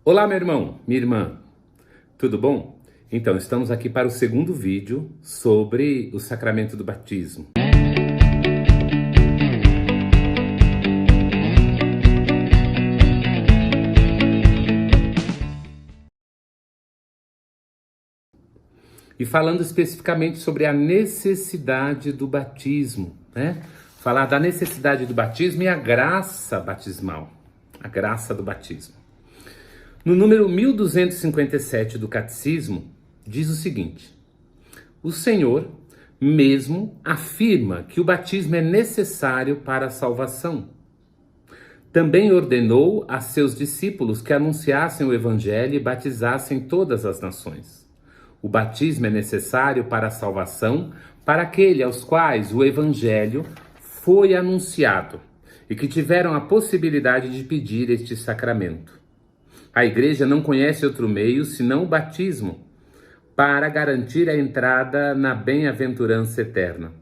Olá, meu irmão, minha irmã, tudo bom? Então, estamos aqui para o segundo vídeo sobre o sacramento do batismo. E falando especificamente sobre a necessidade do batismo, né? Falar da necessidade do batismo e a graça batismal, a graça do batismo. No número 1257 do Catecismo, diz o seguinte: o Senhor mesmo afirma que o batismo é necessário para a salvação. Também ordenou a seus discípulos que anunciassem o Evangelho e batizassem todas as nações. O batismo é necessário para a salvação, para aqueles aos quais o Evangelho foi anunciado e que tiveram a possibilidade de pedir este sacramento. A Igreja não conhece outro meio senão o batismo para garantir a entrada na bem-aventurança eterna.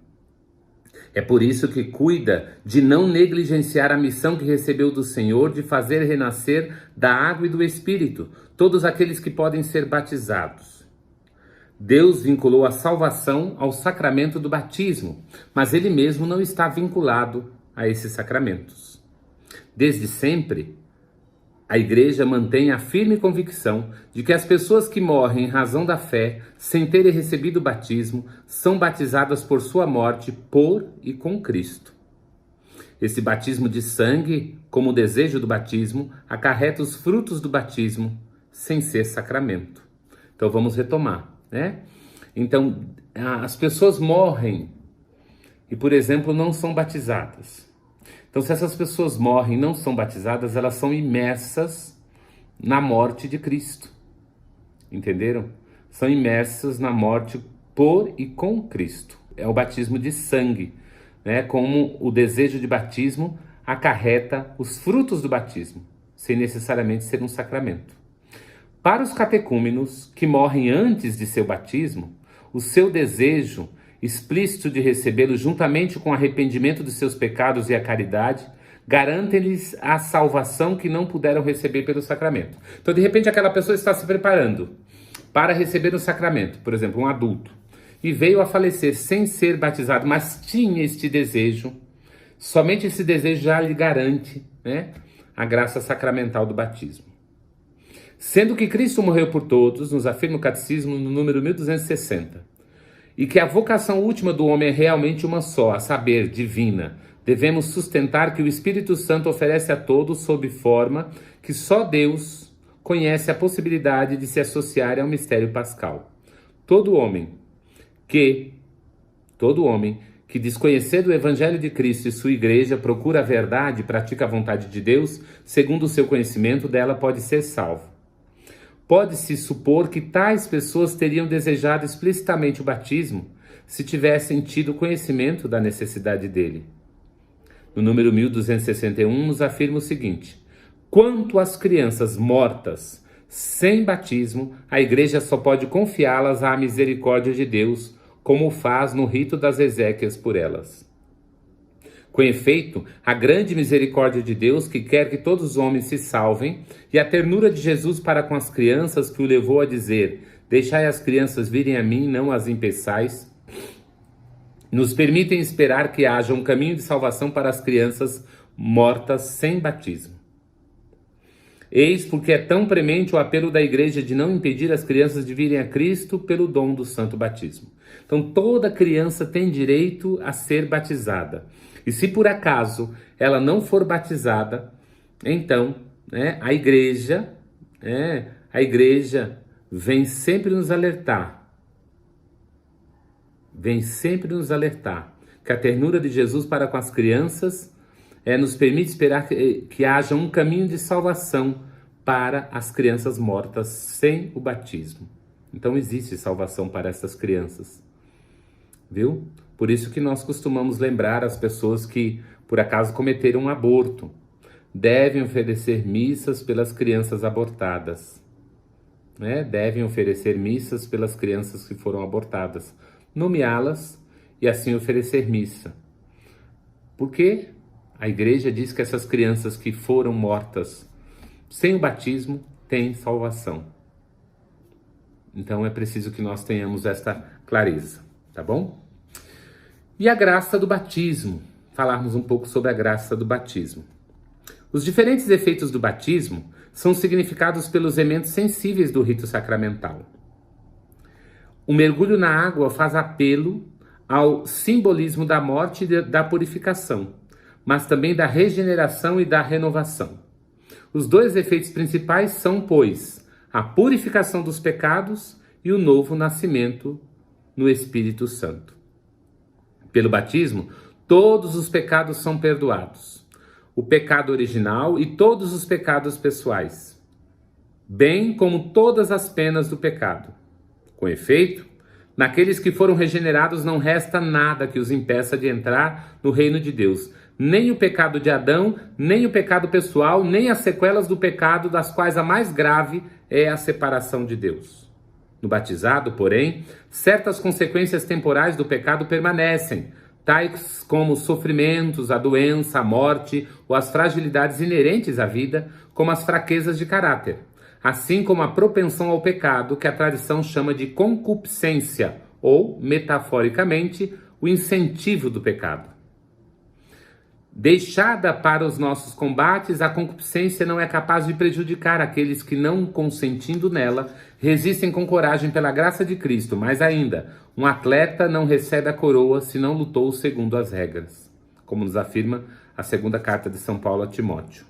É por isso que cuida de não negligenciar a missão que recebeu do Senhor de fazer renascer da água e do Espírito todos aqueles que podem ser batizados. Deus vinculou a salvação ao sacramento do batismo, mas ele mesmo não está vinculado a esses sacramentos. Desde sempre, a Igreja mantém a firme convicção de que as pessoas que morrem em razão da fé, sem terem recebido o batismo, são batizadas por sua morte por e com Cristo. Esse batismo de sangue, como o desejo do batismo, acarreta os frutos do batismo, sem ser sacramento. Então vamos retomar, né? Então, as pessoas morrem e, por exemplo, não são batizadas. Então, se essas pessoas morrem e não são batizadas, elas são imersas na morte de Cristo. Entenderam? São imersas na morte por e com Cristo. É o batismo de sangue, né? Como o desejo de batismo acarreta os frutos do batismo, sem necessariamente ser um sacramento. Para os catecúmenos que morrem antes de seu batismo, o seu desejo explícito de recebê-lo juntamente com o arrependimento dos seus pecados e a caridade, garante-lhes a salvação que não puderam receber pelo sacramento. Então, de repente, aquela pessoa está se preparando para receber o sacramento, por exemplo, um adulto, e veio a falecer sem ser batizado, mas tinha este desejo, somente esse desejo já lhe garante, né, a graça sacramental do batismo. Sendo que Cristo morreu por todos, nos afirma o Catecismo no número 1260, e que a vocação última do homem é realmente uma só, a saber, divina, devemos sustentar que o Espírito Santo oferece a todos sob forma que só Deus conhece a possibilidade de se associar ao mistério pascal. Todo homem que, desconhecendo o Evangelho de Cristo e sua Igreja, procura a verdade e pratica a vontade de Deus, segundo o seu conhecimento dela, pode ser salvo. Pode-se supor que tais pessoas teriam desejado explicitamente o batismo se tivessem tido conhecimento da necessidade dele. No número 1261 nos afirma o seguinte: quanto às crianças mortas sem batismo, a Igreja só pode confiá-las à misericórdia de Deus, como faz no rito das exéquias por elas. Com efeito, a grande misericórdia de Deus, que quer que todos os homens se salvem, e a ternura de Jesus para com as crianças, que o levou a dizer: deixai as crianças virem a mim, não as impeçais, nos permitem esperar que haja um caminho de salvação para as crianças mortas sem batismo. Eis porque é tão premente o apelo da Igreja de não impedir as crianças de virem a Cristo pelo dom do santo batismo. Então, toda criança tem direito a ser batizada. E se por acaso ela não for batizada, então, né, a igreja vem sempre nos alertar. Que a ternura de Jesus para com as crianças nos permite esperar que haja um caminho de salvação para as crianças mortas sem o batismo. Então existe salvação para essas crianças, viu? Por isso que nós costumamos lembrar as pessoas que, por acaso, cometeram um aborto. Devem oferecer missas pelas crianças abortadas. Né? Devem oferecer missas pelas crianças que foram abortadas. Nomeá-las e assim oferecer missa. Porque a Igreja diz que essas crianças que foram mortas sem o batismo tem salvação. Então é preciso que nós tenhamos esta clareza, tá bom? E a graça do batismo. Falarmos um pouco sobre a graça do batismo. Os diferentes efeitos do batismo são significados pelos elementos sensíveis do rito sacramental. O mergulho na água faz apelo ao simbolismo da morte e da purificação, mas também da regeneração e da renovação. Os dois efeitos principais são, pois, a purificação dos pecados e o novo nascimento no Espírito Santo. Pelo batismo, todos os pecados são perdoados. O pecado original e todos os pecados pessoais, bem como todas as penas do pecado. Com efeito, naqueles que foram regenerados não resta nada que os impeça de entrar no reino de Deus. Nem o pecado de Adão, nem o pecado pessoal, nem as sequelas do pecado, das quais a mais grave é a separação de Deus. No batizado, porém, certas consequências temporais do pecado permanecem, tais como os sofrimentos, a doença, a morte ou as fragilidades inerentes à vida, como as fraquezas de caráter, assim como a propensão ao pecado, que a tradição chama de concupiscência, ou, metaforicamente, o incentivo do pecado. Deixada para os nossos combates, a concupiscência não é capaz de prejudicar aqueles que, não consentindo nela, resistem com coragem pela graça de Cristo. Mais ainda, um atleta não recebe a coroa se não lutou segundo as regras, como nos afirma a segunda carta de São Paulo a Timóteo,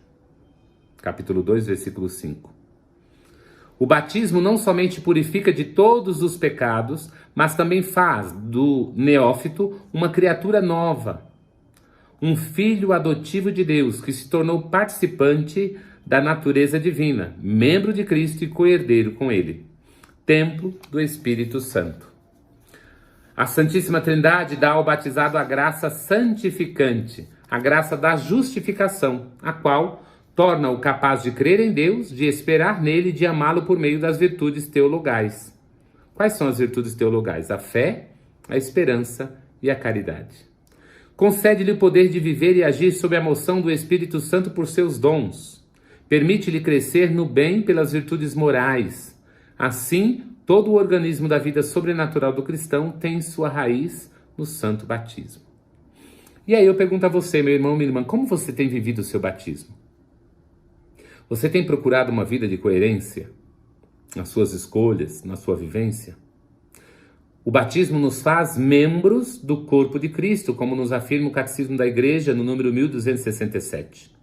capítulo 2, versículo 5. O batismo não somente purifica de todos os pecados, mas também faz do neófito uma criatura nova, um filho adotivo de Deus, que se tornou participante da natureza divina, membro de Cristo e co-herdeiro com ele, templo do Espírito Santo. A Santíssima Trindade dá ao batizado a graça santificante, a graça da justificação, a qual torna-o capaz de crer em Deus, de esperar nele e de amá-lo por meio das virtudes teologais. Quais são as virtudes teologais? A fé, a esperança e a caridade. Concede-lhe o poder de viver e agir sob a moção do Espírito Santo por seus dons. Permite-lhe crescer no bem pelas virtudes morais. Assim, todo o organismo da vida sobrenatural do cristão tem sua raiz no santo batismo. E aí eu pergunto a você, meu irmão, minha irmã, como você tem vivido o seu batismo? Você tem procurado uma vida de coerência nas suas escolhas, na sua vivência? O batismo nos faz membros do corpo de Cristo, como nos afirma o Catecismo da Igreja, no número 1267.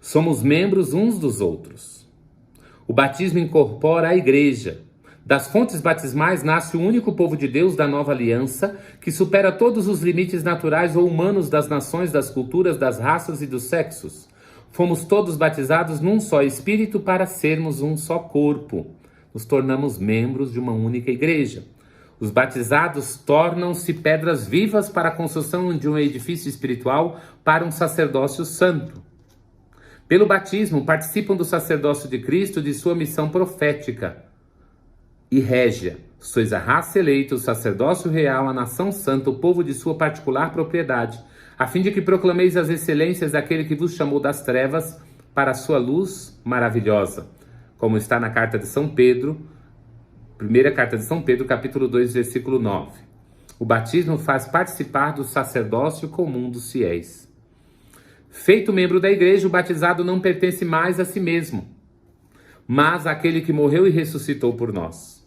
Somos membros uns dos outros. O batismo incorpora a Igreja. Das fontes batismais nasce o único povo de Deus da nova aliança, que supera todos os limites naturais ou humanos das nações, das culturas, das raças e dos sexos. Fomos todos batizados num só Espírito para sermos um só corpo. Nos tornamos membros de uma única Igreja. Os batizados tornam-se pedras vivas para a construção de um edifício espiritual para um sacerdócio santo. Pelo batismo, participam do sacerdócio de Cristo, de sua missão profética e régia. Sois a raça eleita, o sacerdócio real, a nação santa, o povo de sua particular propriedade, a fim de que proclameis as excelências daquele que vos chamou das trevas para a sua luz maravilhosa, como está na carta de São Pedro, primeira carta de São Pedro, capítulo 2, versículo 9. O batismo faz participar do sacerdócio comum dos fiéis. Feito membro da Igreja, o batizado não pertence mais a si mesmo, mas àquele que morreu e ressuscitou por nós.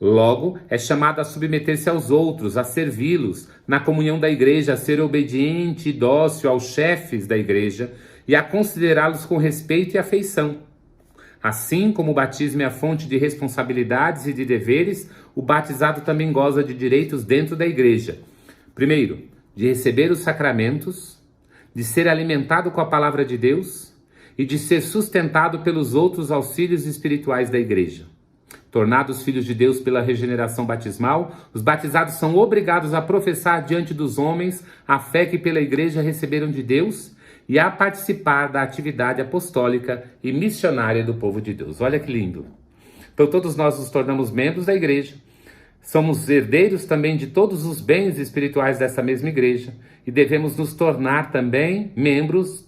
Logo, é chamado a submeter-se aos outros, a servi-los, na comunhão da Igreja, a ser obediente e dócil aos chefes da Igreja e a considerá-los com respeito e afeição. Assim como o batismo é a fonte de responsabilidades e de deveres, o batizado também goza de direitos dentro da Igreja. Primeiro, de receber os sacramentos, de ser alimentado com a palavra de Deus e de ser sustentado pelos outros auxílios espirituais da Igreja. Tornados filhos de Deus pela regeneração batismal, os batizados são obrigados a professar diante dos homens a fé que pela Igreja receberam de Deus e a participar da atividade apostólica e missionária do povo de Deus. Olha que lindo! Então todos nós nos tornamos membros da Igreja, somos herdeiros também de todos os bens espirituais dessa mesma Igreja e devemos nos tornar também membros,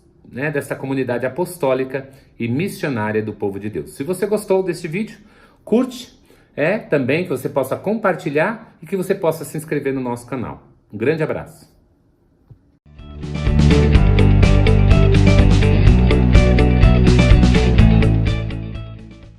dessa comunidade apostólica e missionária do povo de Deus. Se você gostou deste vídeo, curte, também que você possa compartilhar e que você possa se inscrever no nosso canal. Um grande abraço.